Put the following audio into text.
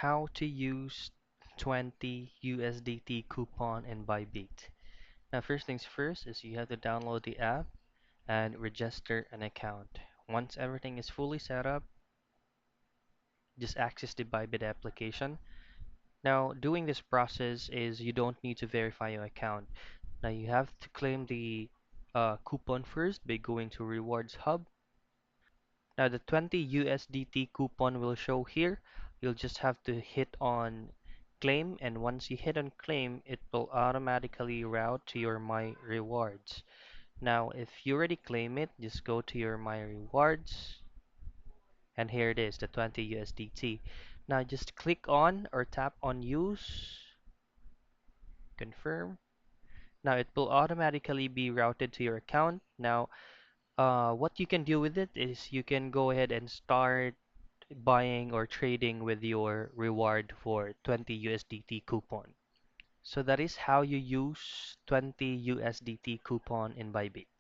How to use 20 USDT coupon in Bybit. Now, first things first is you have to download the app and register an account. Once everything is fully set up, just access the Bybit application. Now, doing this process is you don't need to verify your account. Now, you have to claim the coupon first by going to Rewards Hub. Now, the 20 USDT coupon will show here. You'll just have to hit on claim, and once you hit on claim, it will automatically route to your My Rewards. Now, if you already claim it, just go to your My Rewards, and here it is, the 20 USDT. Now, just click on or tap on Use, confirm. Now, it will automatically be routed to your account. Now, what you can do with it is you can go ahead and start buying or trading with your reward for 20 USDT coupon. So that is how you use 20 USDT coupon in Bybit.